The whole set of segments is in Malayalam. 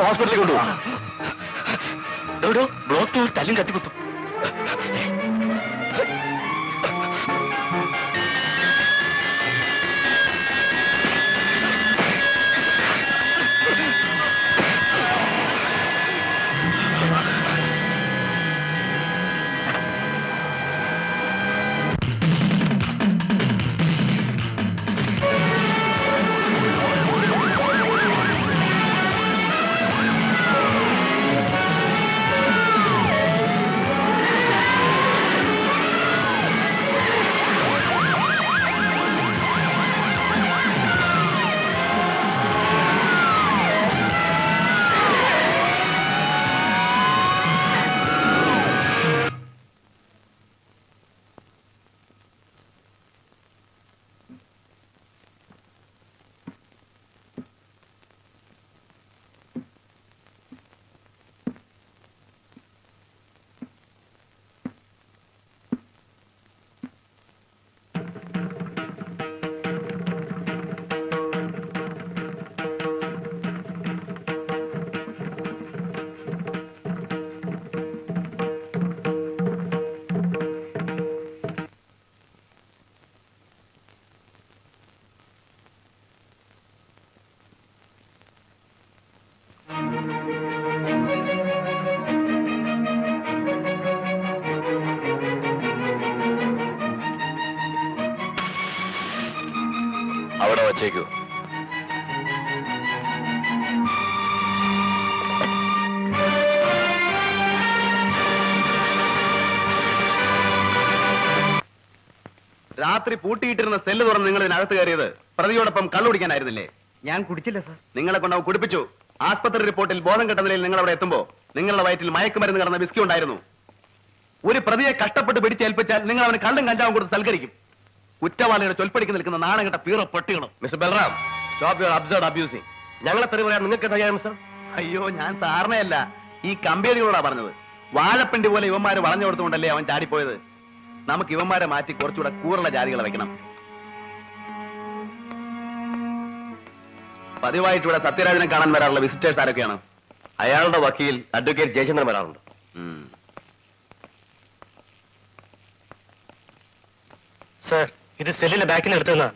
ഹോസ്പിറ്റലിൽ കൊണ്ടുപോകും. ബ്ലോക്ക് തല്ലും കത്തിക്കുത്തും. അവിടെ വച്ചേക്കൂ. രാത്രി പൂട്ടിയിട്ടിരുന്ന സെല്ല് തുറന്ന് നിങ്ങൾ ഇതിനകത്ത് കയറിയത് പ്രതിയോടൊപ്പം കള്ളുപിടിക്കാനായിരുന്നില്ലേ? ഞാൻ കുടിച്ചില്ല സാർ. നിങ്ങളെ കൊണ്ട് അവൻ കുടിപ്പിച്ചു. ആസ്പത്രി റിപ്പോർട്ടിൽ ബോധം കെട്ട നിലയിൽ നിങ്ങൾ അവിടെ എത്തുമ്പോ നിങ്ങളുടെ വയറ്റിൽ മയക്കുമരുന്ന് കടന്ന വിസ്കി ഉണ്ടായിരുന്നു. ഒരു പ്രതിയെ കഷ്ടപ്പെട്ട് പിടിച്ചേൽപ്പിച്ചാൽ നിങ്ങൾ അവന് കള്ളും കഞ്ചാവും കൊടുത്ത് സൽക്കരിക്കും. കുറ്റവാളിയുടെ ചൊൽപ്പടിക്ക് നിൽക്കുന്ന നാണംകെട്ട പീറ പട്ടികളും. Mister Balram, stop your absurd abusing. ഞങ്ങളെ തെറി പറയാൻ നിങ്ങൾക്ക് ധൈര്യം സർ? അയ്യോ, ഞാൻ സാറിനെയല്ല, ഈ കമ്പനികളോടാ പറഞ്ഞത്. വാഴപ്പിണ്ടി പോലെ ഇവന്മാര് വളഞ്ഞു കൊടുത്തുകൊണ്ടല്ലേ അവൻ ചാടിപ്പോയത്. നമുക്ക് ഇവന്മാരെ മാറ്റി കുറച്ചുകൂടെ കൂറുള്ള ജാതികളെ വെക്കണം. പതിവായിട്ട് ഇവിടെ സത്യരാജനെ കാണാൻ വരാറുള്ള വിസിറ്റേഴ്സ് ആരൊക്കെയാണ്? അയാളുടെ വക്കീൽ അഡ്വക്കേറ്റ് ജയചന്ദ്രൻ വരാറുണ്ട്. സർ, ഇത് സെല്ലിന്റെ ബാക്കിൽ എടുത്തതാണ്.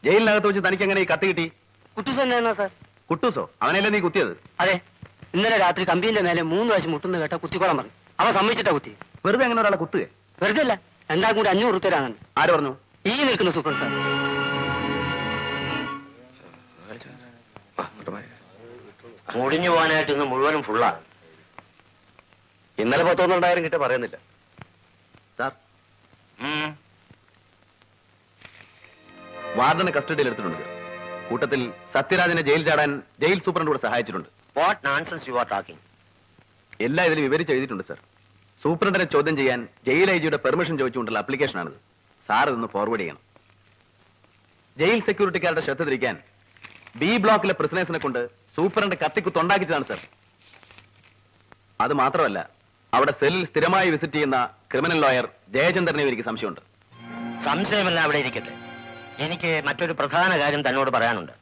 ജയിലിനകത്ത് വെച്ച് തനിക്ക് എങ്ങനെ ഈ കത്ത് കിട്ടി? കുട്ടൂസ് തന്നെയാണോ സാർ? കുട്ടൂസോ? അവനല്ലേ നീ കുത്തിയത്? അതെ, ഇന്നലെ രാത്രി കമ്പീന്റെ മേലെ 3 പ്രാവശ്യം മുട്ടുന്ന കേട്ട കുത്തിക്കോളാൻ പറഞ്ഞു. അവൻ സമ്മതിച്ചിട്ടാ കുത്തി. വെറുതെ അങ്ങനെ ഒരാളെ കുത്തുക? വെറുതെ അല്ല, രണ്ടാം കൂടി 500 രൂപ തരാൻ. ആര് പറഞ്ഞു? ഈ നിൽക്കുന്ന സൂപ്രണ്ട് സാർ. മുടിഞ്ഞു പോകാനായിട്ട് ഇന്ന് മുഴുവനും ഫുള്ളാ. ഇന്നലെ 1,100,000 കിட்ட പറയുന്നില്ല സാർ. വാർഡനെ കസ്റ്റഡിയിൽ എടുത്തിട്ടുണ്ട്. കൂട്ടത്തിൽ സത്യരാജനെ ജയിൽ ചാടാൻ ജയിൽ സൂപ്രണ്ട് കൂടെ സഹായിച്ചിട്ടുണ്ട്. What nonsense you are talking? എല്ലാം ഇതിൽ വിവരിച്ച് എഴുതിയിട്ടുണ്ട് സാർ. സൂപ്രണ്ടിനെ ചോദ്യം ചെയ്യാൻ ജയിൽ ഐജിയുടെ പെർമിഷൻ ചോദിച്ചുകൊണ്ടുള്ള ആപ്ലിക്കേഷനാണിത്. സാർ ഇതൊന്ന് ഫോർവേഡ് ചെയ്യണം. ജയിൽ സെക്യൂരിറ്റിക്കാരുടെ ശ്രദ്ധ തിരിക്കാൻ ബി ബ്ലോക്കിലെ പ്രിസണേഴ്സിനെ കൊണ്ട് സൂപ്രണ്ട് കത്തിക്കുത്തുണ്ടാക്കിച്ചതാണ് സാർ. അത് മാത്രമല്ല, അവിടെ സെല്ലിൽ സ്ഥിരമായി വിസിറ്റ് ചെയ്യുന്ന ക്രിമിനൽ ലോയർ ജയചന്ദ്രനെ എനിക്ക് സംശയമുണ്ട്. സംശയമല്ല, അവിടെ ഇരിക്കട്ടെ. എനിക്ക് മറ്റൊരു പ്രധാന കാര്യം തന്നോട് പറയാനുണ്ട്.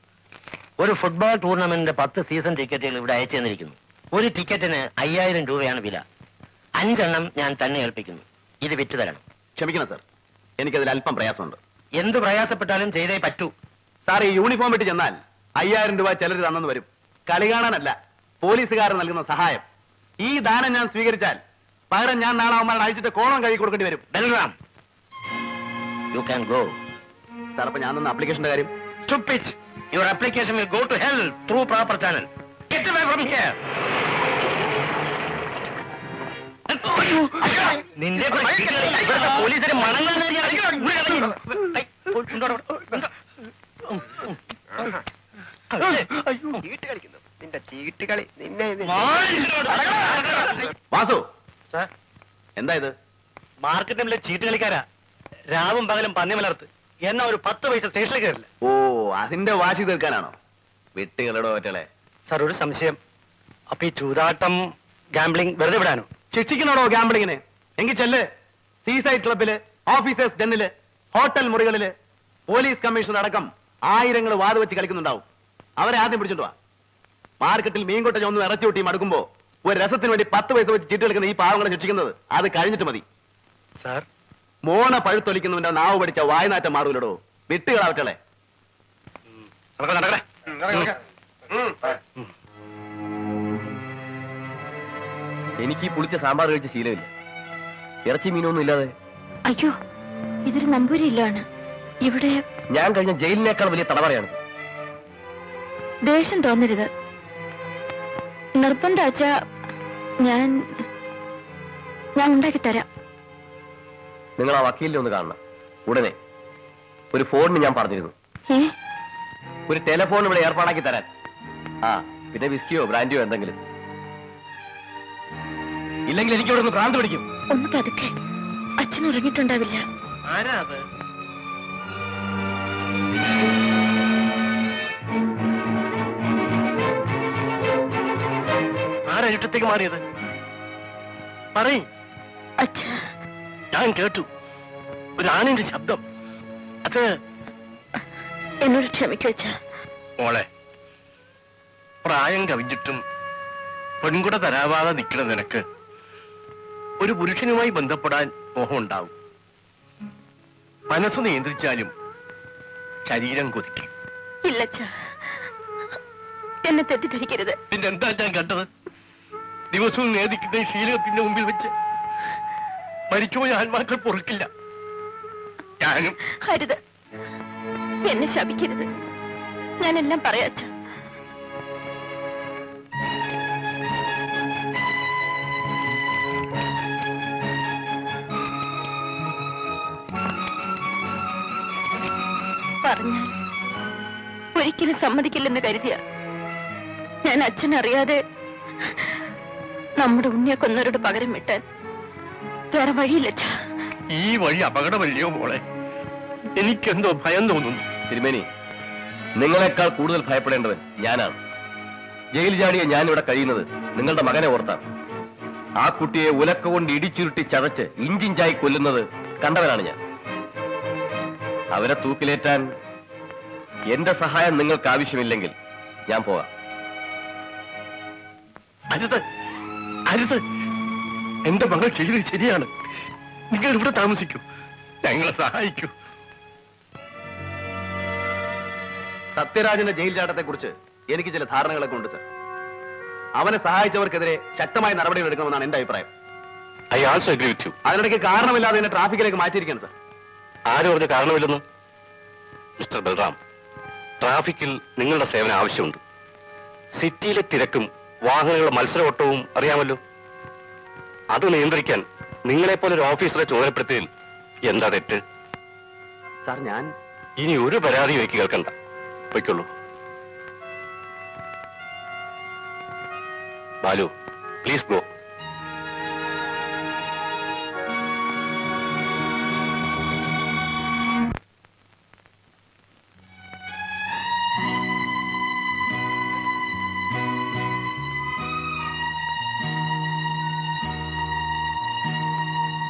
ഒരു ഫുട്ബോൾ ടൂർണമെന്റിന്റെ 10 സീസൺ ടിക്കറ്റുകൾ ഇവിടെ അയച്ചു തന്നിരിക്കുന്നു. ഒരു ടിക്കറ്റിന് 5000 രൂപയാണ് വില. 5 എണ്ണം ഞാൻ തന്നെ ഏൽപ്പിക്കുന്നു. ഇത് വിറ്റ് തരണം. ക്ഷമിക്കണം സാർ, എനിക്കതിൽ അല്പം പ്രയാസമുണ്ട്. എന്ത് പ്രയാസപ്പെട്ടാലും ചെയ്തേ പറ്റൂ. സാർ, ഈ യൂണിഫോം ഇട്ട് ചെന്നാൽ 5000 രൂപ ചിലർ തന്നെന്ന് വരും. കളി കാണാനല്ല, പോലീസുകാർ നൽകുന്ന സഹായം. ഈ ദാനം ഞാൻ സ്വീകരിച്ചാൽ പകരം ഞാൻ നാളെ അവന്മാരുടെ അയച്ചിട്ട് കോണം കഴുകി കൊടുക്കേണ്ടി വരും. Balram, you can go. Sir, അപ്പൊ ഞാൻ തന്ന ആപ്ലിക്കേഷന്റെ കാര്യം? Stupid! Your application will go to hell through proper channel. Get away from here! നിന്റെ പോലീസിന് മണങ്ങാൻ ചീട്ട് കളിക്കുന്നു. നിന്റെ ചീട്ട് കളി നിന്നെ വാസു, സാർ, എന്താ ഇത്? മാർക്കറ്റിലെ ചീട്ട് കളിക്കാരാ. രാവും പകലും പന്നി മലർത്ത് എന്നാ ഒരു 10 പൈസ സ്റ്റേഷനിൽ കയറില്ല. ഓ, അതിന്റെ വാശി തീർക്കാനാണോ? വിട്ടുകളടോ ഒറ്റളെ. സാർ, ഒരു സംശയം. അപ്പൊ ഈ ചൂതാട്ടം, ഗാംബ്ലിംഗ് വെറുതെ വിടാനോ? ശിക്ഷിക്കണോടോ ഗാംബ്ലിങ്ങിന്? എങ്കിൽ ചെല്ല്. സീസൈഡ് ക്ലബില്, ഓഫീസേഴ്സ് ഡെന്നില്, ഹോട്ടൽ മുറികളില് പോലീസ് കമ്മീഷണർ അടക്കം ആയിരങ്ങൾ വാത് വെച്ച് കളിക്കുന്നുണ്ടാവും. അവരെ ആദ്യം പിടിച്ചോണ്ട് വാ. മാർക്കറ്റിൽ മീൻകൊട്ട ഒന്ന് ഇറച്ചൂട്ടി മടുക്കുമ്പോ ഒരു രസത്തിന് വേണ്ടി 10 പൈസ വെച്ച് ചീട്ട് കളിക്കുന്ന ഈ പാവങ്ങളെ ശിക്ഷിക്കുന്നത് അത് കഴിഞ്ഞിട്ട് മതി. സാർ, മോണ പഴുത്തൊലിക്കുന്നവന്റെ നാവ് പഠിച്ച വായനാറ്റം മാറൂലടോ. വിട്ടുകളാവറ്റളെ. എനിക്ക് ഈ പുളിച്ച സാമ്പാർ കഴിച്ച ശീലമില്ല. ഇറച്ചി മീനൊന്നും ഇല്ലാതെ. അയ്യോ, ഇതൊരു നമ്പൂരിയില്ലാണ്. ഇവിടെ ഞാൻ കഴിഞ്ഞ ജയിലിനേക്കാൾ വലിയ തടവറയാണ്. ദേഷ്യം തോന്നരുത്. നിർബന്ധാച്ച ഞാൻ ഉണ്ടാക്കി തരാം. നിങ്ങൾ ആ വക്കീലിനെ ഒന്ന് കാണണം ഉടനെ. ഒരു ഫോണിന് ഞാൻ പറഞ്ഞിരുന്നു. ഒരു ടെലിഫോൺ ഇവിടെ ഏർപ്പാടാക്കി തരാൻ. ആ, പിന്നെ വിസ്കിയോ ബ്രാൻഡിയോ എന്തെങ്കിലും. ഇല്ലെങ്കിൽ എനിക്ക് ഇവിടെ നിന്ന് ഭ്രാന്ത് പിടിക്കും. ഒന്ന് പതുക്കെ. അച്ഛൻ ഉറങ്ങിയിട്ടുണ്ടാവില്ല. ആരാ അത്? ആരാ ഇരുട്ടത്തേക്ക് മാറിയത്? പറയ്. അച്ഛാ, ഞാൻ കേട്ടു ഒരു ആണിന്റെ ശബ്ദം. അത് എന്നോട് ക്ഷമിക്കൂ അച്ഛാ. മോളെ, പ്രായം കവിഞ്ഞിട്ടും പെൺകുട തരാവാതെ നിൽക്കണ നിനക്ക് ഒരു പുരുഷനുമായി ബന്ധപ്പെടാൻ മോഹം ഉണ്ടാവും. മനസ്സ് നിയന്ത്രിച്ചാലും ശരീരം കൊതിക്കും. ഇല്ല അച്ഛാ, എന്നെ തെറ്റിദ്ധരിക്കരുത്. പിന്നെ എന്താ ഞാൻ കണ്ടത്? ദിവസവും നേദിക്കുന്ന ശീലത്തിന്റെ മുമ്പിൽ വെച്ച് മരിച്ചുപോയ ആത്മാക്കൾ പൊറുക്കില്ല. ഞാനും അരുത്, എന്നെ ശപിക്കരുത്. ഞാനെല്ലാം പറയാം അച്ഛാ. പറഞ്ഞാൽ ഒരിക്കലും സമ്മതിക്കില്ലെന്ന് കരുതിയ ഞാൻ അച്ഛനറിയാതെ നമ്മുടെ ഉണ്ണിയെ കൊന്നവരോട് പകരം വിട്ടാൻ വേറെ വഴിയില്ല. ഈ വഴി അപകടമല്ലയോ മോളെ? എനിക്കെന്തോ ഭയം തോന്നുന്നു. തിരുമേനി, നിങ്ങളെക്കാൾ കൂടുതൽ ഭയപ്പെടേണ്ടവൻ ഞാനാണ്. ജയിൽ ചാടിയെ ഞാനിവിടെ കഴിയുന്നത് നിങ്ങളുടെ മകനെ ഓർത്താണ്. ആ കുട്ടിയെ ഉലക്ക കൊണ്ട് ഇടിച്ചുരുട്ടി ചതച്ച് ഇഞ്ചിഞ്ചായി കൊല്ലുന്നത് കണ്ടവനാണ് ഞാൻ. അവരെ തൂക്കിലേറ്റാൻ എന്റെ സഹായം നിങ്ങൾക്ക് ആവശ്യമില്ലെങ്കിൽ ഞാൻ പോകാം. അരുത്, അരുത്. എന്റെ മകൾ ചെയ്തത് ശരിയാണ്. നിങ്ങൾ ഇവിടെ താമസിക്കൂ, ഞങ്ങളെ സഹായിക്കൂ. സത്യരാജന്റെ ജയിൽ ചാട്ടത്തെ കുറിച്ച് എനിക്ക് ചില ധാരണകളൊക്കെ ഉണ്ട് സർ. അവനെ സഹായിച്ചവർക്കെതിരെ ശക്തമായ നടപടികൾ എടുക്കണമെന്നാണ് എന്റെ അഭിപ്രായം. I also agree with you. അതിനിടയ്ക്ക് കാരണമില്ലാതെ എന്നെ ട്രാഫിക്കിലേക്ക് മാറ്റിയിരിക്കണം സർ. ആരും പറഞ്ഞ കാരണമില്ലെന്ന്? മിസ്റ്റർ ബൽറാം, ട്രാഫിക്കിൽ നിങ്ങളുടെ സേവനം ആവശ്യമുണ്ട്. സിറ്റിയിലെ തിരക്കും വാഹനങ്ങളുടെ മത്സരവട്ടവും അറിയാമല്ലോ. അത് നിയന്ത്രിക്കാൻ നിങ്ങളെപ്പോലെ ഒരു ഓഫീസറെ ചുമതലപ്പെടുത്തിയതിൽ എന്താ തെറ്റ്? സാർ, ഞാൻ ഇനി ഒരു പരാതിയും എനിക്ക് കേൾക്കണ്ട. പൊയ്ക്കൊള്ളൂ. Balu, please go.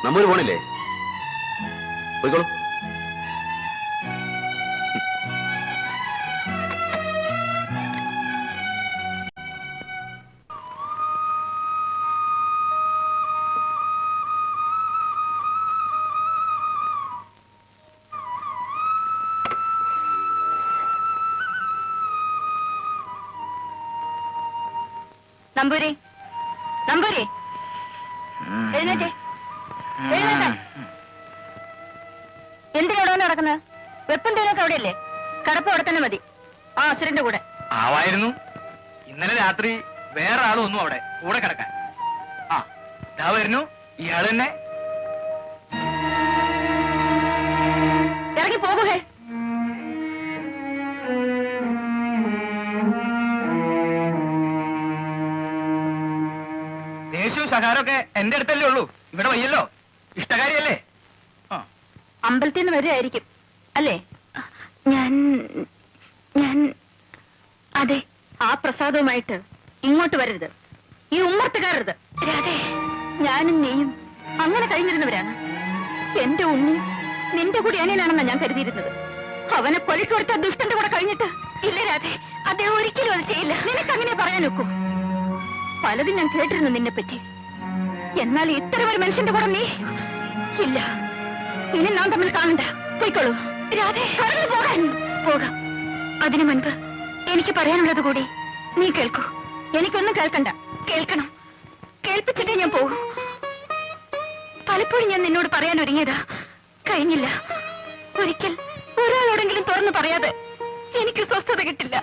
നമ്മൾ പോണില്ലേ? പോയിക്കോളൂ. നമ്പൂരി, നമ്പൂരി, എഴുന്നേറ്റേ, എഴുന്നേറ്റാ. എന്തിനാ നടക്കുന്നത്? വെപ്പും തേനൊക്കെ അവിടെയല്ലേ? കടപ്പ് അവിടെ തന്നെ മതി. ആ അസുരന്റെ കൂടെ ആവായിരുന്നു. ഇന്നലെ രാത്രി വേറെ ആളും ഒന്നും അവിടെ കൂടെ കിടക്കാൻ. ആ ഇതാ വരുന്നു ഇയാള് തന്നെ. ഇറങ്ങി പോകുകേ. ദേശവും ശകാരമൊക്കെ എന്റെ അടുത്തല്ലേ ഉള്ളൂ, ഇവിടെ വയ്യല്ലോ. ഇഷ്ടകാരിയല്ലേ? അമ്പലത്തിൽ നിന്ന് വരികയായിരിക്കും അല്ലേ? ഞാൻ അതെ. ആ പ്രസാദവുമായിട്ട് ഇങ്ങോട്ട് വരരുത്, ഈ ഉമ്മർത്ത് കയറരുത്. രാധേ, ഞാനും നീയും അങ്ങനെ കഴിഞ്ഞിരുന്നവരാണ്. എന്റെ ഉണ്ണി നിന്റെ കൂടി അനിയനാണെന്നാ ഞാൻ കരുതിയിരുന്നത്. അവനെ കൊലയ്ക്ക് കൊടുത്ത ദുഷ്ടന്റെ കൂടെ കഴിഞ്ഞിട്ട്. ഇല്ല രാധേ, അദ്ദേഹം ഒരിക്കലും അത് ചെയ്യില്ല. നിനക്ക് അങ്ങനെ പറയാൻ നോക്കൂ? പലതും ഞാൻ കേട്ടിരുന്നു നിന്നെ പറ്റി. എന്നാൽ ഇത്തരം ഒരു മനുഷ്യന്റെ കൂടെ നീ ഇല്ല. ഇനി നാം തമ്മിൽ കാണണ്ട. പോയിക്കോളൂ രാധേ. കടന്നു പോകാൻ. പോകാം. അതിനു മുൻപ് എനിക്ക് പറയാനുള്ളത് കൂടി നീ കേൾക്കൂ. എനിക്കൊന്നും കേൾക്കണ്ട. കേൾക്കണം. കേൾപ്പിച്ചിട്ടേ ഞാൻ പോകും. പലപ്പോഴും ഞാൻ നിന്നോട് പറയാൻ ഒരുങ്ങിയതാ, കഴിഞ്ഞില്ല. ഒരിക്കൽ ഒരാളോടെങ്കിലും തുറന്നു പറയാതെ എനിക്ക് സ്വസ്ഥത കിട്ടില്ല.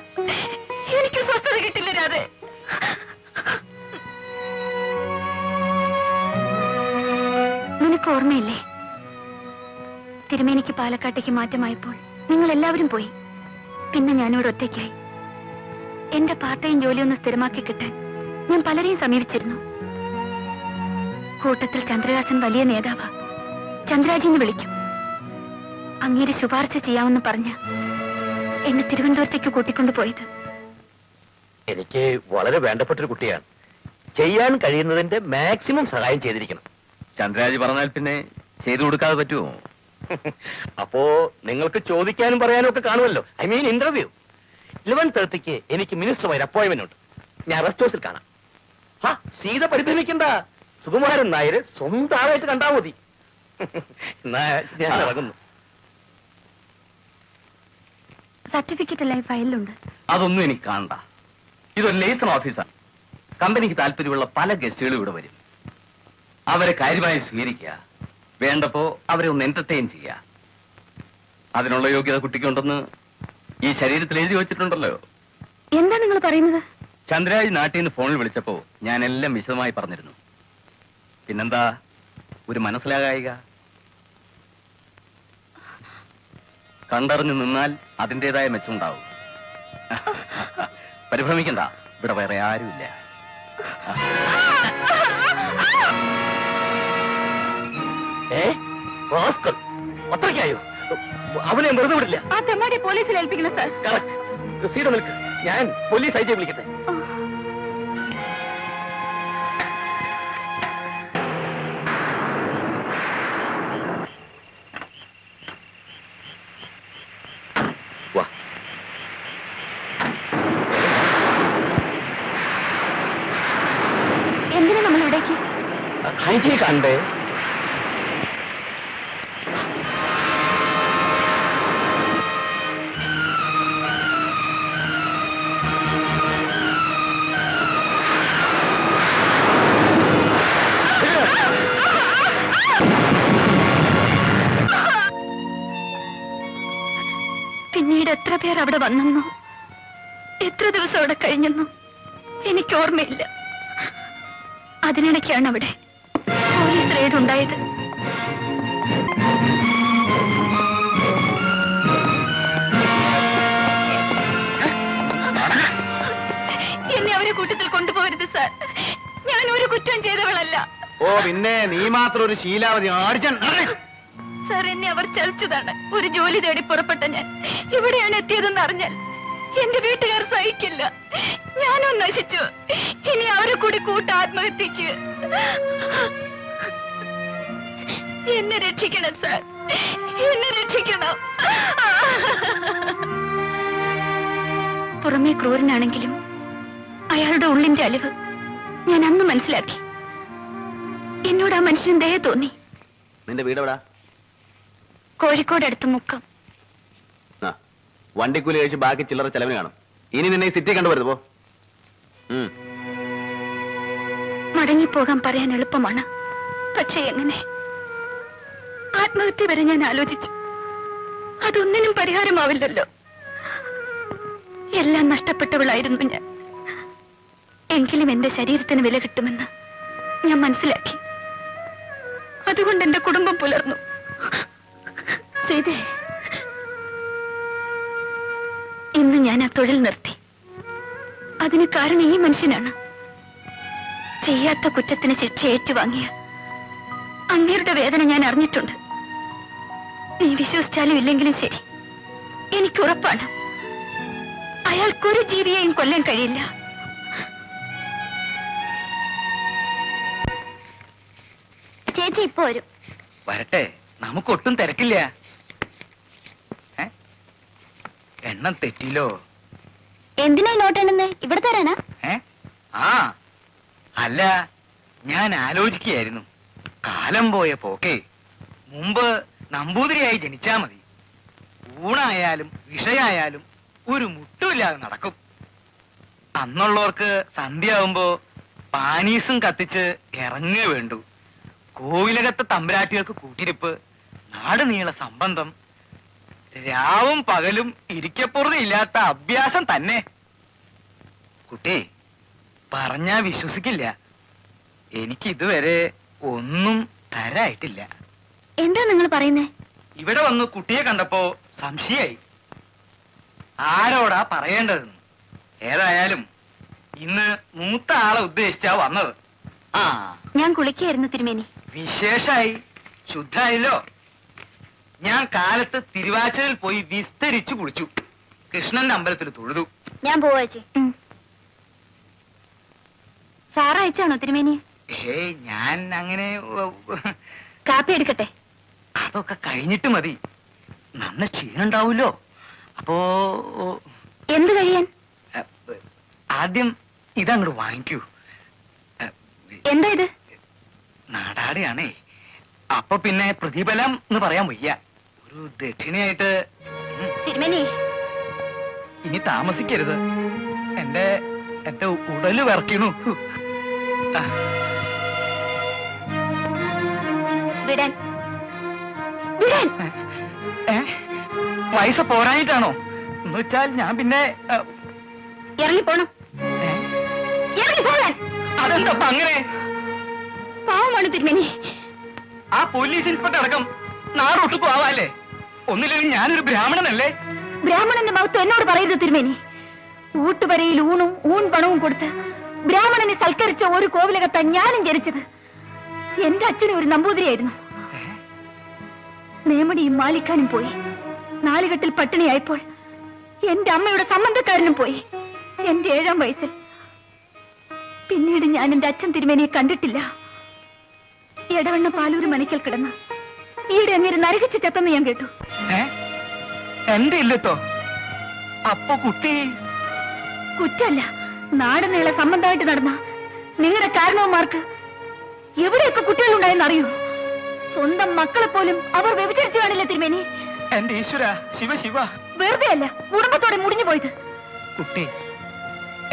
എനിക്ക് സ്വസ്ഥത കിട്ടില്ല രാധേ. നിനക്ക് ഓർമ്മയില്ലേ, തിരുമേനിക്ക് പാലക്കാട്ടേക്ക് മാറ്റമായപ്പോൾ നിങ്ങൾ എല്ലാവരും പോയി. പിന്നെ ഞാനിവിടെ ഒറ്റയ്ക്കായി. എന്റെ പാർട്ട് ടൈം ജോലിയൊന്ന് സ്ഥിരമാക്കി കിട്ടാൻ ഞാൻ പലരെയും സമീപിച്ചിരുന്നു. കൂട്ടത്തിൽ ചന്ദ്രദാസൻ വലിയ നേതാവാ. ചന്ദ്രാജിന്ന് വിളിക്കും. അങ്ങേര് ശുപാർശ ചെയ്യാമെന്ന് പറഞ്ഞ എന്നെ തിരുവനന്തപുരത്തേക്ക് കൂട്ടിക്കൊണ്ടുപോയത്. എനിക്ക് വളരെ വേണ്ടപ്പെട്ടൊരു കുട്ടിയാണ്. ചെയ്യാൻ കഴിയുന്നതിന്റെ മാക്സിമം സഹായം ചെയ്തിരിക്കണം. ചന്ദ്രാജി പറഞ്ഞാൽ പിന്നെ ചെയ്തു കൊടുക്കാതെ പറ്റുമോ? അപ്പോ നിങ്ങൾക്ക് ചോദിക്കാനും പറയാനും ഒക്കെ കാണുമല്ലോ. I mean interview. 11:30 എനിക്ക് മിനിസ്റ്ററുമായി അപ്പോയിന്റ്മെന്റ് ഉണ്ട്. ഞാൻ റെസ്റ്റ് ഹൗസിൽ കാണാം. സീത പരിഭ്രമിക്കണ്ട. സുകുമാരൻ നായര് സ്വന്തം ആളായിട്ട് കണ്ടാ മതി. എന്നാ ഞാൻ ഇറങ്ങുന്നു. സർട്ടിഫിക്കറ്റ് എല്ലാം ഈ ഫയലിലുണ്ട്. അതൊന്നും എനിക്ക് കാണണ്ട. ഇതൊരു ലേസൺ ഓഫീസാണ്. കമ്പനിക്ക് താല്പര്യമുള്ള പല ഗസ്റ്റുകളും ഇവിടെ വരും. അവരെ കാര്യമായി സ്വീകരിക്കുക, വേണ്ടപ്പോ അവരെ ഒന്ന് എന്റർടൈൻ ചെയ്യുക. അതിനുള്ള യോഗ്യത കുട്ടിക്കുണ്ടെന്ന് ഈ ശരീരത്തിൽ എഴുതി വെച്ചിട്ടുണ്ടല്ലോ. എന്താ നിങ്ങൾ പറയുന്നത്? ചന്ദ്രാജ് നാട്ടിൽ നിന്ന് ഫോണിൽ വിളിച്ചപ്പോ ഞാൻ എല്ലാം വിശദമായി പറഞ്ഞിരുന്നു. പിന്നെന്താ ഒരു മനസ്സിലാകായിക? കണ്ടറിഞ്ഞു നിന്നാൽ അതിൻ്റെതായ മെച്ചമുണ്ടാവും. പരിഭ്രമിക്കണ്ട, ഇവിടെ വേറെ ആരുമില്ല. അത്രയ്ക്കായോ? അവനെ വെറുതെ വിടില്ല. ആ തെമ്മാടി പോലീസിൽ ഏൽപ്പിക്കണം സാർ. സീത നിൽക്ക്, ഞാൻ പോലീസ് ഐ ജി വിളിക്കട്ടെ. വാ. എന്തിനാ നമ്മൾ ഇവിടേക്ക്? ഐ ജി കണ്ടേ? പിന്നീട് എത്ര പേർ അവിടെ വന്നെന്നോ എത്ര ദിവസം അവിടെ കഴിഞ്ഞെന്നോ എനിക്ക് ഓർമ്മയില്ല. അതിനിടയ്ക്കാണ് അവിടെ പോലീസ് റെയ്ഡ് ഉണ്ടായത്. എന്നെ അവരെ കൂട്ടത്തിൽ കൊണ്ടുപോകരുത് സാർ. ഞാൻ ഒരു കുറ്റം ചെയ്തവളല്ല. ഓ പിന്നെ നീ മാത്രം ഒരു ശീലാവതി ആടിച്ചാൻ. സാർ, എന്നെ അവർ ചതിച്ചതാണ്. ഒരു ജോലി തേടി പുറപ്പെട്ട ഞാൻ ഇവിടെയാണ് എത്തിയതെന്ന് അറിഞ്ഞാൽ എന്റെ വീട്ടുകാർ സഹിക്കില്ല. ഞാനും നശിച്ചു. ഇനി അവരെ കൂടി കൂട്ട ആത്മഹത്യക്ക്. എന്നെ രക്ഷിക്കണം സാർ, എന്നെ രക്ഷിക്കണം. പുറമേ ക്രൂരനാണെങ്കിലും അയാളുടെ ഉള്ളിന്റെ അലിവ് ഞാൻ അന്ന് മനസ്സിലാക്കി. എന്നോട് ആ മനുഷ്യൻ ദയ തോന്നി. നിന്റെ വീട് എവിടാ? കോഴിക്കോട് അടുത്ത് മുക്കം. വണ്ടിക്കൂലി കഴിച്ച് ബാക്കി ചില്ലറ ചെലവിന് കാണും. ഇനി നിന്നെ സിറ്റി കണ്ടുവരുത് പോ. മടങ്ങിപ്പോകാൻ പറയാൻ എളുപ്പമാണ്, പക്ഷേ എങ്ങനെ? ആത്മഹത്യ വരെ ഞാൻ ആലോചിച്ചു. അതൊന്നിനും പരിഹാരമാവില്ലല്ലോ. എല്ലാം നഷ്ടപ്പെട്ടവളായിരുന്നു ഞാൻ. എങ്കിലും എന്റെ ശരീരത്തിന് വില കിട്ടുമെന്ന് ഞാൻ മനസ്സിലാക്കി. അതുകൊണ്ട് എന്റെ കുടുംബം പുലർന്നു. സീതേ, ഇന്ന് ഞാൻ ആ തൊഴിൽ നിർത്തി. അതിന് കാരണം ഈ മനുഷ്യനാണ്. ചെയ്യാത്ത കുറ്റത്തിന് ശിക്ഷ ഏറ്റുവാങ്ങിയ അങ്ങേരുടെ വേദന ഞാൻ അറിഞ്ഞിട്ടുണ്ട്. നീ വിശ്വസിച്ചാലും ഇല്ലെങ്കിലും ശരി, എനിക്കുറപ്പാണ് അയാൾക്കൊരു ജീവിയെയും കൊല്ലാൻ കഴിയില്ല. ചേച്ചി ഇപ്പൊ വരും. വരട്ടെ, നമുക്കൊട്ടും തിരക്കില്ല. എണ്ണം തെറ്റില്ലോ. എന്തിനാ നോട്ടെണ്ണെന്ന്? ഇവിടെ തരാനാ? ആ അല്ല, ഞാൻ ആലോചിക്കുകയായിരുന്നു. കാലം പോയ പോക്കേ. മുമ്പ് നമ്പൂതിരിയായി ജനിച്ചാ മതി. ഊണായാലും വിഷയായാലും ഒരു മുട്ടുമില്ലാതെ നടക്കും. അന്നുള്ളവർക്ക് സന്ധ്യയാവുമ്പോ പാനീസും കത്തിച്ച് ഇറങ്ങേ വേണ്ടു. കോവിലകത്തെ തമ്പുരാട്ടികൾക്ക് കൂട്ടിരിപ്പ്, നാട് നീള സംബന്ധം, രാവും പകലും ഇരിക്കപ്പുറതില്ലാത്ത അഭ്യാസം തന്നെ. കുട്ടി പറഞ്ഞാ വിശ്വസിക്കില്ല, എനിക്ക് ഇതുവരെ ഒന്നും തരായിട്ടില്ല. എന്താ നിങ്ങൾ പറയുന്നേ? ഇവിടെ വന്ന് കുട്ടിയെ കണ്ടപ്പോ സംശയായി, ആരോടാ പറയേണ്ടതെന്ന്. ഏതായാലും ഇന്ന് മൂത്ത ആളെ ഉദ്ദേശിച്ചാ വന്നത്. ആ, ഞാൻ കുളിക്കായിരുന്നു തിരുമേനി. വിശേഷായി, ശുദ്ധായല്ലോ. ഞാൻ കാലത്ത് തിരുവാച്ചലിൽ പോയി വിസ്തരിച്ചു കുളിച്ചു. കൃഷ്ണന്റെ അമ്പലത്തിൽ തൊഴുതു. ഞാൻ പോവാച്ചി. സാറ് അയച്ചാണോ തിരുമേനി? ഏയ്, ഞാൻ അങ്ങനെ കാപ്പി എടുക്കട്ടെ? അതൊക്കെ കഴിഞ്ഞിട്ട് മതി. നന്ന ക്ഷീണുണ്ടാവൂലോ. അപ്പോ എന്ത് കഴിയാൻ? ആദ്യം ഇതങ്ങോട്ട് വാങ്ങിക്കൂ. എന്താ ഇത്? നാടാടിയാണേ. അപ്പൊ പിന്നെ പ്രതിഫലം എന്ന് പറയാൻ വയ്യ. ഒരു ദക്ഷിണയായിട്ട്. തിരുമേനി, ഇനി താമസിക്കരുത്. എന്റെ ഉടല് വിറക്കണു. വിടാൻ വിടാൻ. പൈസ പോരായിട്ടാണോ? എന്ന് വെച്ചാൽ ഞാൻ പിന്നെ ഇറങ്ങിപ്പോണം. ഇറങ്ങിപ്പോകാൻ. അതെന്താ അങ്ങനെ? പാവമാണ് തിരുമേനി. ആ പോലീസ് ഇൻസ്പെക്ടർ അടക്കം നാടൊട്ടു പോവാല്ലേ? ഒന്നില്ലെങ്കിൽ ഞാനൊരു ബ്രാഹ്മണനല്ലേ? ബ്രാഹ്മണന്റെ മൗത്ത് എന്നോട് പറയരുത് തിരുമേനി. ഊട്ടുപരയിൽ ഊണും ഊൺ പണവും കൊടുത്ത് ബ്രാഹ്മണനെ സൽക്കരിച്ച ഒരു കോവിലകത്ത ഞാനും ജനിച്ചത്. എന്റെ അച്ഛനും ഒരു നമ്പൂതിരിയായിരുന്നു. നേമടിയും മാലിക്കാനും പോയി. നാലുകെട്ടിൽ പട്ടിണിയായപ്പോൾ എന്റെ അമ്മയുടെ സംബന്ധക്കാരനും പോയി എന്റെ 7ാം വയസ്സിൽ. പിന്നീട് ഞാൻ എന്റെ അച്ഛൻ തിരുമേനിയെ കണ്ടിട്ടില്ല. എടവണ്ണ പാലൂര് മനയ്ക്കൽ കിടന്ന് ഈടെ അങ്ങനെ നരകിച്ച് ചത്തെന്ന് ഞാൻ കേട്ടു. എന്റെ ഇല്ലത്തോ? അപ്പൊ കുട്ടി കുറ്റല്ല, നാട് നീളെ സംബന്ധമായിട്ട് നടന്ന നിങ്ങളുടെ കാരണവന്മാർക്ക് എവിടെയൊക്കെ കുട്ടികളുണ്ടായെന്ന് അറിയൂ. സ്വന്തം മക്കളെ പോലും അവർ വ്യഭിചരിച്ചു കാണില്ല തിരുമേനി. എന്റെ ഈശ്വര, ശിവ ശിവ. വെറുതെ അല്ല, കുടുംബത്തോടെ മുടിഞ്ഞു പോയത്. കുട്ടി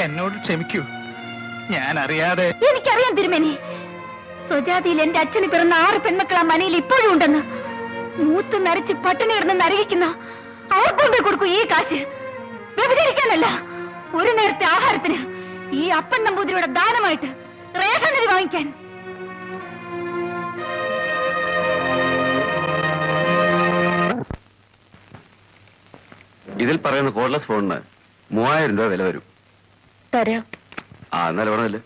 എന്നോട് ക്ഷമിക്കൂ, ഞാൻ അറിയാതെ. എനിക്കറിയാം തിരുമേനി, സ്വജാതിയിൽ എന്റെ അച്ഛന് പിറന്ന 6 പെൺമക്കൾ ആ മനയിൽ ഇപ്പോഴും ഉണ്ടെന്ന്. മൂത്ത് നരച്ച് പട്ടിണി കിടന്ന് നരകിക്കുന്ന അവർക്കൊണ്ടേ കൊടുക്കൂ ഈ കാശ്. വ്യഭിചരിക്കാനല്ല, ഒരു നേരത്തെ ആഹാരത്തിന് ഈ അപ്പൻ നമ്പൂതിരിയുടെ ദാനമായിട്ട് റേഷൻ അരി വാങ്ങിക്കാൻ. ഇതിൽ പറയുന്ന കോഡ്ലെസ് ഫോണിന് 3000 രൂപ വില വരും. തരാം. എന്നാലും പറഞ്ഞല്ലേ.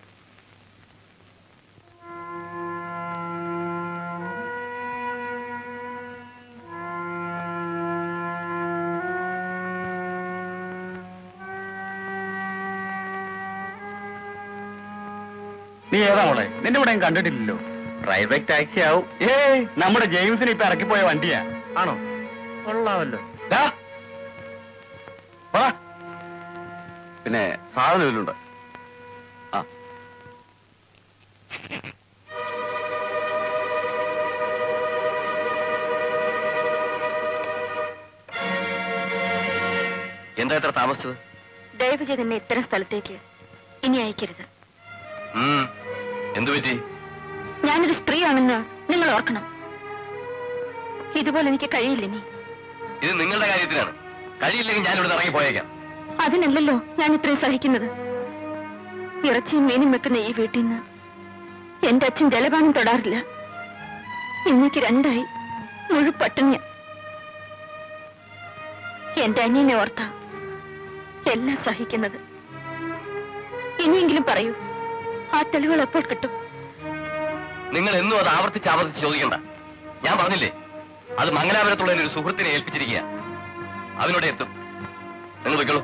നീ ഏതാ മോളെ? നിന്റെ ഇവിടെ കണ്ടിട്ടില്ലല്ലോ. പ്രൈവറ്റ് ടാക്സി ആവും. ഏയ്, നമ്മുടെ ജെയിംസിന് ഇപ്പൊ ഇറക്കിപ്പോയ വണ്ടിയാ. ആണോ? കൊള്ളാമല്ലോ. പിന്നെ സാധനം ഇതിലുണ്ട്. ആ, എന്താ ഇത്ര താമസിച്ചത്? ദയവ് ചെയ്ത് എന്നെ ഇത്തരം സ്ഥലത്തേക്ക് ഇനി അയക്കരുത്. എന്തു പറ്റി? ഞാനൊരു സ്ത്രീയാണെന്ന് നിങ്ങൾ ഓർക്കണം. ഇതുപോലെ എനിക്ക് കഴിയില്ല. നീ ഇത് നിങ്ങളുടെ കാര്യത്തിലാണ്. കഴിയില്ലെങ്കിൽ ഞാനിവിടെ ഇറങ്ങി പോയേക്കാം. അതിനല്ലല്ലോ ഞാൻ ഇത്രയും സഹിക്കുന്നത്. ഇറച്ചിയും മീനും വെക്കുന്ന ഈ വീട്ടിൽ നിന്ന് എന്റെ അച്ഛൻ ജലപാനം തൊടാറില്ല. ഇന്നേക്ക് 2 മുഴുപട്ടിണിയ. എന്റെ അനിയനെ ഓർത്ത എല്ലാം സഹിക്കുന്നത്. ഇനിയെങ്കിലും പറയൂ, ആ തെളിവുകൾ എപ്പോൾ കിട്ടും? നിങ്ങൾ എന്നും അത് ആവർത്തിച്ച് ചോദിക്കണ്ട. ഞാൻ പറഞ്ഞില്ലേ, അത് മംഗലാപുരത്തുള്ള ഒരു സുഹൃത്തിനെ ഏൽപ്പിച്ചിരിക്കുക. അതിനോട് എത്തും. നിങ്ങൾ വെക്കുള്ളൂ.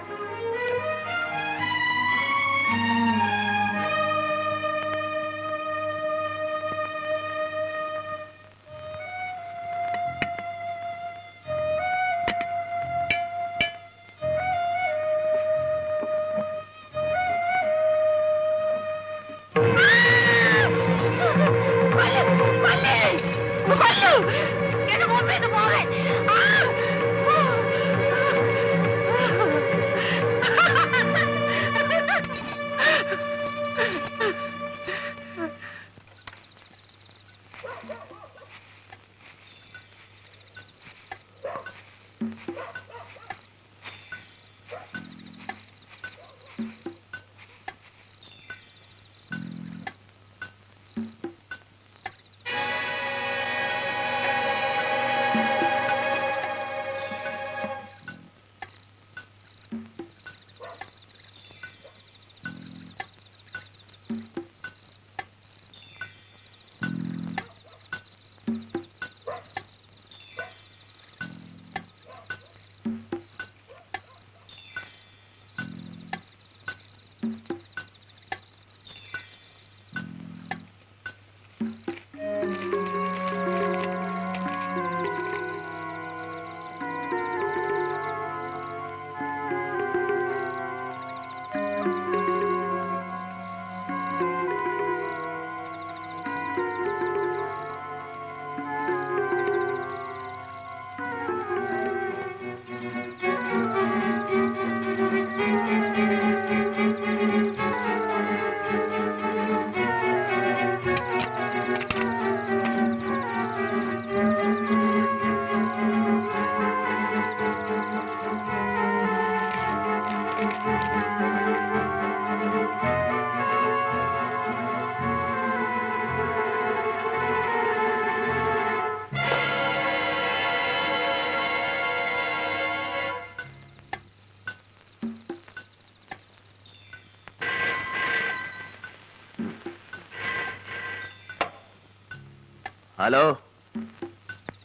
ഹലോ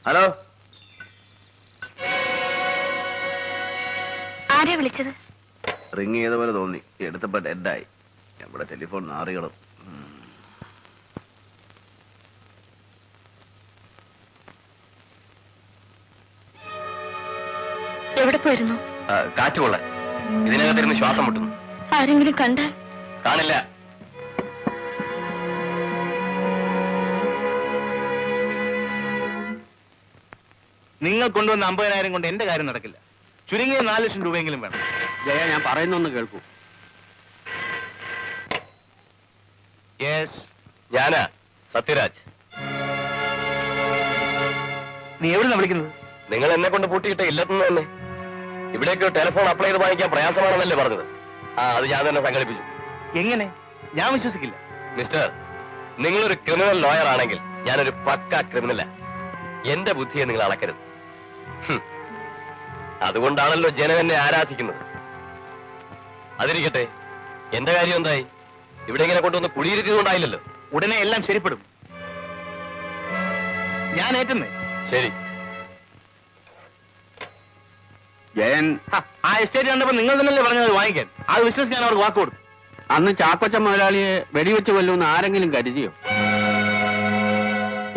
ഹലോ, ആരാ വിളിച്ചത്? റിങ് ചെയ്ത പോലെ തോന്നി. എടുത്തപ്പോ ഡെഡായി. നമ്മുടെ ടെലിഫോൺ നാറികളും. എവിടെ പോയിരുന്നു? കാറ്റുകൊള്ളാൻ. ഇതിനകത്തിരുന്ന് ശ്വാസം മുട്ടുന്നു. ആരെങ്കിലും കണ്ടാൽ? കാണില്ല. നിങ്ങൾ കൊണ്ടുവന്ന 50,000 കൊണ്ട് എന്റെ കാര്യം നടക്കില്ല. ചുരുങ്ങിയ 4 ലക്ഷം രൂപയെങ്കിലും വേണം. ജയ, ഞാൻ പറയുന്നൊന്ന് കേൾക്കൂ. യെസ്, ഞാനാ സത്യരാജ്. നീ എവിടുന്നാ വിളിക്കുന്നത്? നിങ്ങൾ എന്നെ കൊണ്ട് പൂട്ടിയിട്ട ഇല്ലെന്ന് തന്നെ. ഇവിടേക്ക് ടെലിഫോൺ അപ്ലൈ ചെയ്ത് വാങ്ങിക്കാൻ പ്രയാസമാണെന്നല്ലേ പറഞ്ഞത്? അത് ഞാൻ തന്നെ സംഘടിപ്പിച്ചു. എങ്ങനെ? ഞാൻ വിശ്വസിക്കില്ല. മിസ്റ്റർ, നിങ്ങളൊരു ക്രിമിനൽ ലോയർ ആണെങ്കിൽ ഞാനൊരു പക്ക ക്രിമിനലാ. എന്റെ ബുദ്ധിയെ നിങ്ങൾ അളക്കരുത്. അതുകൊണ്ടാണല്ലോ ജനം എന്നെ ആരാധിക്കുന്നത്. അതിരിക്കട്ടെ, എന്റെ കാര്യം എന്തായി? ഇവിടെ ഇങ്ങനെ കൊണ്ടുവന്ന് കുടിയിരുത്തിയതുകൊണ്ടായില്ലല്ലോ. ഉടനെ എല്ലാം ശരിപ്പെടും. ഞാൻ ഏറ്റുന്നേ. ശരി. ജയൻ, ആ എസ്റ്റേറ്റ് കണ്ടപ്പോ നിങ്ങൾ തന്നെയല്ലേ പറഞ്ഞത് വാങ്ങിക്കാൻ? അത് വിശ്വസിച്ച് ഞാൻ അവർക്ക് വാക്ക് കൊടുത്തു. അന്ന് ചാക്കോച്ച മുതലാളിയെ വെടിവെച്ച് കൊല്ലുമെന്ന് ആരെങ്കിലും കരുതിയോ?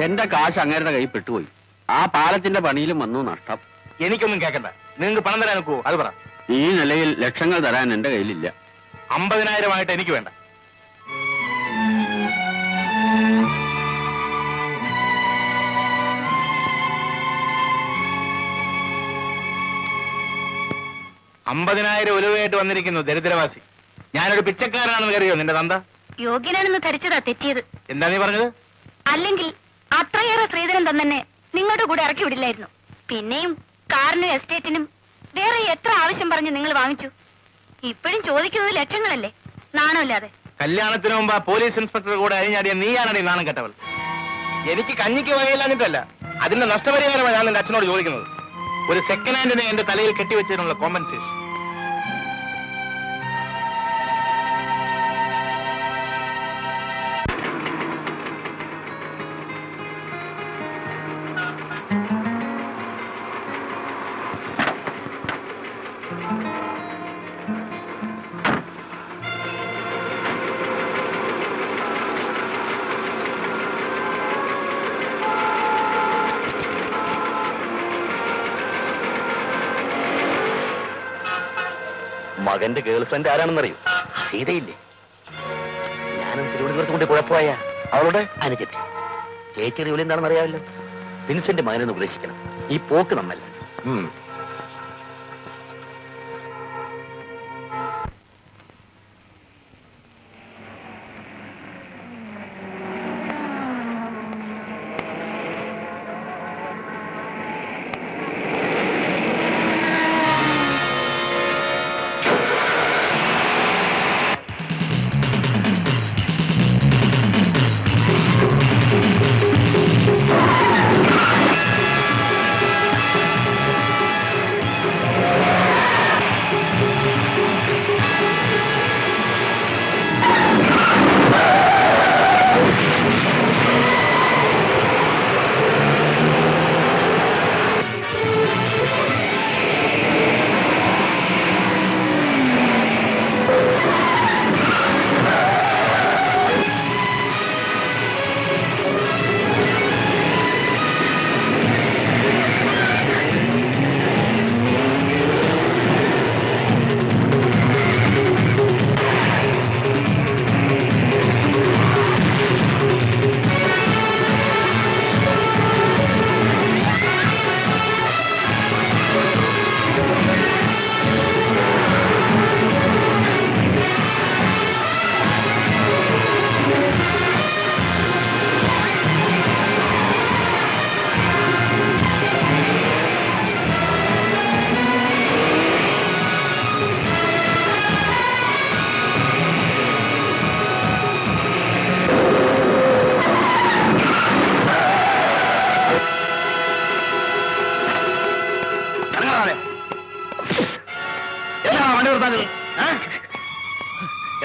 എന്റെ കാശ് അങ്ങേരുടെ കൈ പെട്ടുപോയി. ആ പാലത്തിന്റെ പണിയിലും വന്നു നഷ്ടം. എനിക്കൊന്നും കേൾക്കണ്ട. നിങ്ങൾക്ക് പണം തരാൻ നോക്കുവോ? അത് പറ. ഈ നിലയിൽ ലക്ഷങ്ങൾ തരാൻ എന്റെ കയ്യിലില്ല. 50,000 ആയിട്ട് എനിക്ക് വേണ്ട. $50,000 ഉലവയായിട്ട് വന്നിരിക്കുന്നു ദരിദ്രവാസി. ഞാനൊരു പിച്ചക്കാരനാണെന്ന് കരുതിയോ നിന്റെ തന്ത? യോഗ്യനാണെന്ന് ധരിച്ചതാ തെറ്റിയത്. എന്താ നീ പറഞ്ഞത്? അല്ലെങ്കിൽ അത്രയേറെ സ്ത്രീധനം തന്നെ നിങ്ങളുടെ കൂടെ ഇറക്കി വിടില്ലായിരുന്നു. പിന്നെയും കാറിനും എസ്റ്റേറ്റിനും വേറെ എത്ര ആവശ്യം പറഞ്ഞ് നിങ്ങൾ വാങ്ങിച്ചു? ഇപ്പോഴും ചോദിക്കുന്നത് ലക്ഷങ്ങളല്ലേ? നാണമില്ലാതെ. കല്യാണത്തിന് മുമ്പ് ആ പോലീസ് ഇൻസ്പെക്ടർ കൂടെ അഴിഞ്ഞാടിയ നീയാണടി നാണം കെട്ടവൾ. എനിക്ക് കഞ്ഞിക്ക് വകയില്ലാഞ്ഞിട്ടല്ല, അതിന്റെ നഷ്ടപരിഹാരമാണ് ഞാൻ എന്റെ അച്ഛനോട് ചോദിക്കുന്നത്. ഒരു സെക്കൻഡ് ഹാൻഡിനെ എന്റെ തലയിൽ കെട്ടിവെച്ചതിനുള്ള കോമ്പൻസേഷൻ. മകന്റെ ഗേൾ ഫ്രണ്ട് ആരാണെന്നറിയൂ? സീതയില്ലേ? ഞാനും തിരുവനന്തപുരത്ത് കൊണ്ട് കുഴപ്പമായ അവളുടെ അനുജത്തി. ചേച്ചിയുടെ ജോലി എന്താണെന്ന് അറിയാമല്ലോ. വിൻസെന്റ് മകനെന്ന് ഉപദേശിക്കണം. ഈ പോക്ക് നന്നല്ല.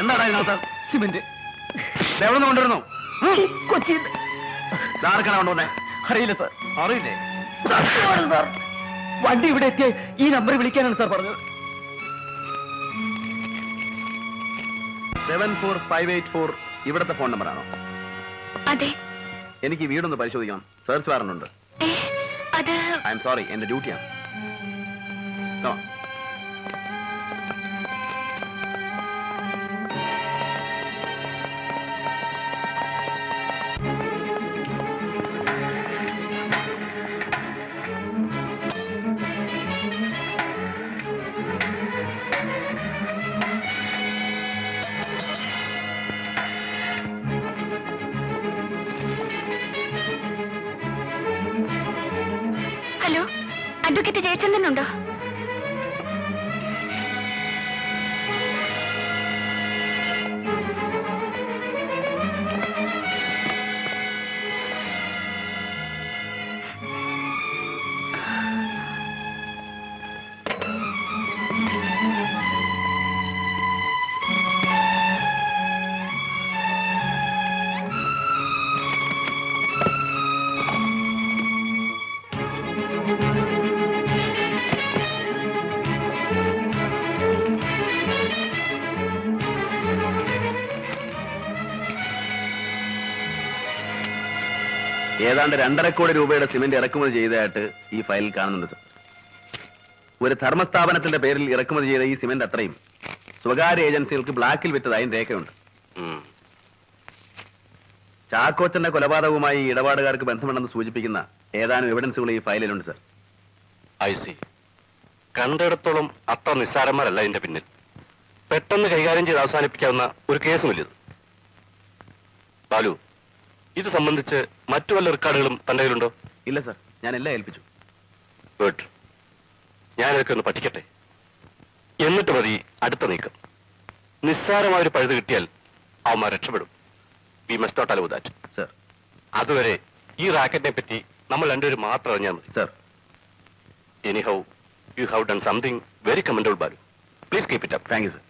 എന്താടാ ഇതിനകത്ത്? സിമന്റ് എവിടെ നിന്ന് കൊണ്ടുവരുന്നു? കൊച്ചി ആർക്കാണ് കൊണ്ടുവന്നേ? അറിയില്ല സാർ. അറിയില്ലേ? സാർ, വണ്ടി ഇവിടെ എത്തിയ ഈ നമ്പർ വിളിക്കാനാണ് സാർ പറഞ്ഞത്. 74584 ഇവിടത്തെ ഫോൺ നമ്പറാണോ? അതെ. എനിക്ക് വീടൊന്ന് പരിശോധിക്കണം. സെർച്ച് വാറന്റ് ഉണ്ട്. അത് ഐ എം സോറി, എന്റെ ഡ്യൂട്ടിയാണ്. ഹലോ, അഡ്വക്കേറ്റ് ജയചന്ദ്രനുണ്ടോ? ഏതാണ്ട് 2.5 കോടി രൂപയുടെ സിമന്റ് ഇറക്കുമതി ചെയ്തതായിട്ട് ഈ ഫയലിൽ കാണുന്നുണ്ട് സർ. ഒരു ധർമ്മസ്ഥാപനത്തിന്റെ പേരിൽ ഇറക്കുമതി ചെയ്ത ഈ സിമന്റ് അത്രയും സ്വകാര്യ ഏജൻസികൾക്ക് ബ്ലാക്കിൽ വിറ്റതായും രേഖയുണ്ട്. ചാക്കോച്ചന്റെ കൊലപാതകവുമായി ഇടപാടുകാർക്ക് ബന്ധമുണ്ടെന്ന് സൂചിപ്പിക്കുന്ന ഏതാനും എവിഡൻസുകൾ ഈ ഫയലിലുണ്ട് സർ. I see. കണ്ടിടത്തോളം അത്ര നിസ്സാരന്മാരല്ല ഇതിന്റെ പിന്നിൽ. പെട്ടെന്ന് കൈകാര്യം ചെയ്ത് അവസാനിപ്പിക്കാവുന്ന ഒരു കേസുമില്ലത്. ബാലു, ഇത് സംബന്ധിച്ച് മറ്റു വല്ല റെക്കോർഡുകളും തന്റെ കയ്യിലുണ്ടോ? ഇല്ല സാർ, ഞാൻ എല്ലാം ഏൽപ്പിച്ചു. ഗുഡ്. ഞാനതൊക്കെ ഒന്ന് പഠിക്കട്ടെ, എന്നിട്ട് മതി അടുത്ത നീക്കം. നിസ്സാരമായൊരു പഴുത് കിട്ടിയാൽ അവന്മാർ രക്ഷപ്പെടും. We must not allow that. Sir. അതുവരെ ഈ റാക്കറ്റിനെ പറ്റി നമ്മൾ രണ്ടുപേരും മാത്രം അറിഞ്ഞാൽ മതി. Sir. Anyhow you have done something very commendable Balu. Please keep it up. Thank you sir.